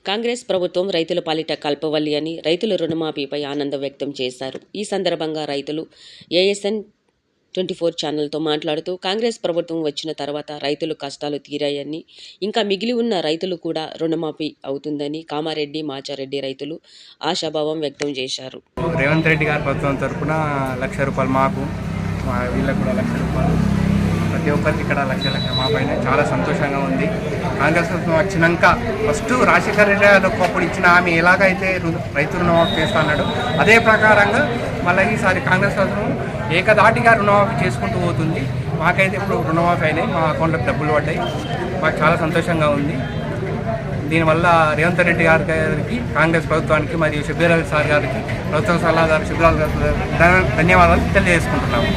కాంగ్రెస్ ప్రభుత్వం రైతుల పాలిట కల్పవల్లి అని రైతుల రుణమాఫీపై ఆనందం వ్యక్తం చేశారు. ఈ సందర్భంగా రైతులు ASN 24 ఛానల్తో మాట్లాడుతూ కాంగ్రెస్ ప్రభుత్వం వచ్చిన తర్వాత రైతులు కష్టాలు తీరాయని, ఇంకా మిగిలి ఉన్న రైతులు కూడా రుణమాఫీ అవుతుందని కామారెడ్డి, మాచారెడ్డి రైతులు ఆశాభావం వ్యక్తం చేశారు. రేవంత్ రెడ్డి గారి ప్రభుత్వం తరఫున ₹1,00,000 మాకు, వీళ్ళకు కూడా ₹1,00,000, ప్రతి ఒక్కరికి ఇక్కడ లక్ష మా పైన చాలా సంతోషంగా ఉంది. కాంగ్రెస్ ప్రభుత్వం వచ్చినాక ఫస్ట్ రాజశేఖర రెడ్డి గారు ఒకప్పుడు ఇచ్చిన హామీ ఎలాగైతే రైతు రుణమాఫీ చేస్తా అన్నాడు, అదే ప్రకారంగా మళ్ళీ ఈసారి కాంగ్రెస్ ప్రభుత్వం ఏకదాటిగా రుణమాఫీ చేసుకుంటూ పోతుంది. మాకైతే ఇప్పుడు రుణమాఫీ అయినాయి, మా అకౌంట్లోకి డబ్బులు పడ్డాయి. మాకు చాలా సంతోషంగా ఉంది. దీనివల్ల రేవంత్ రెడ్డి గారికి, కాంగ్రెస్ ప్రభుత్వానికి మరియు షబ్బీర్ అలీ సార్ గారికి, ప్రభుత్వ సలహాదారు షబ్బీర్ అలీ గారికి ధన్యవాదాలు తెలియజేసుకుంటున్నాము.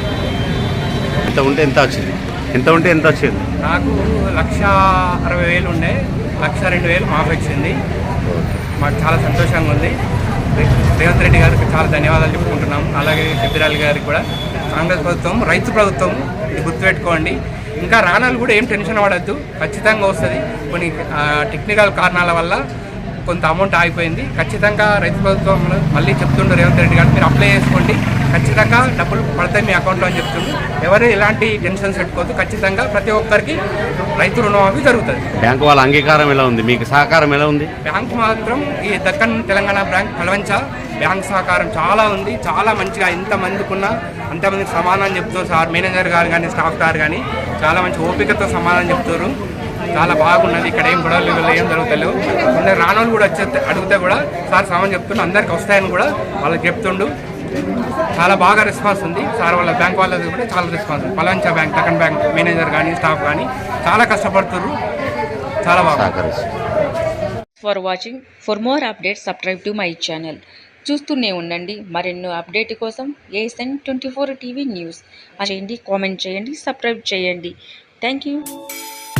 ఎంత ఉంటే ఎంత వచ్చింది? నాకు 1,60,000 ఉండే, 1,02,000 మాఫీ వచ్చింది. మాకు చాలా సంతోషంగా ఉంది. రేవంత్ రెడ్డి గారికి చాలా ధన్యవాదాలు చెప్పుకుంటున్నాము. అలాగే షబ్బీర్ అలీ గారికి కూడా. కాంగ్రెస్ ప్రభుత్వం రైతు ప్రభుత్వం, ఇది గుర్తుపెట్టుకోండి. ఇంకా రానాలు కూడా ఏం టెన్షన్ పడద్దు, ఖచ్చితంగా వస్తుంది. కొన్ని టెక్నికల్ కారణాల వల్ల కొంత అమౌంట్ ఆగిపోయింది. ఖచ్చితంగా రైతు ప్రభుత్వం మళ్ళీ చెప్తుండ్రు రేవంత్ రెడ్డి గారు, మీరు అప్లై చేసుకోండి, ఖచ్చితంగా డబ్బులు పడతాయి మీ అకౌంట్లో అని చెప్తుండ్రు. ఎవరు ఎలాంటి టెన్షన్స్ పెట్టుకోవద్దు, ఖచ్చితంగా ప్రతి ఒక్కరికి రైతు రుణమాఫీ జరుగుతుంది. బ్యాంకు వాళ్ళ అంగీకారం ఎలా ఉంది, మీకు సహకారం ఎలా ఉంది? బ్యాంకు మాత్రం ఈ దక్కన్ తెలంగాణ బ్యాంక్ కలవంచ బ్యాంక్ సహకారం చాలా ఉంది. చాలా మంచిగా ఎంతమందికి ఉన్నా అంతమందికి సమాధానం చెప్తారు సార్, మేనేజర్ గారు కానీ స్టాఫ్ గారు కానీ చాలా మంచి ఓపికతో సమాధానం చెప్తారు. చాలా బాగున్నది. ఇక్కడ ఏం గొడవలు ఏం జరుగుతలేవు. కొందరు రానోళ్ళు కూడా వచ్చి అడిగితే కూడా సార్ సమాధానం చెప్తుండు, అందరికి వస్తాయని కూడా వాళ్ళకి చెప్తుండు. చాలా బాగా రెస్పాన్స్ ఉంది సార్. వాళ్ళ బ్యాంక్ వాళ్ళది కూడా చాలా రెస్పాన్స్ ఉంది. పలంచా బ్యాంక్, దక్కన్ బ్యాంక్ మేనేజర్ కానీ స్టాఫ్ కానీ చాలా కష్టపడుతున్నారు. చాలా బాగా. For watching. For more updates subscribe to my channel. చూస్తూనే ఉండండి. మరెన్నో అప్డేట్ కోసం ASN 24 టీవీ న్యూస్ చేయండి, కామెంట్ చేయండి, సబ్స్క్రైబ్ చేయండి. Thank you.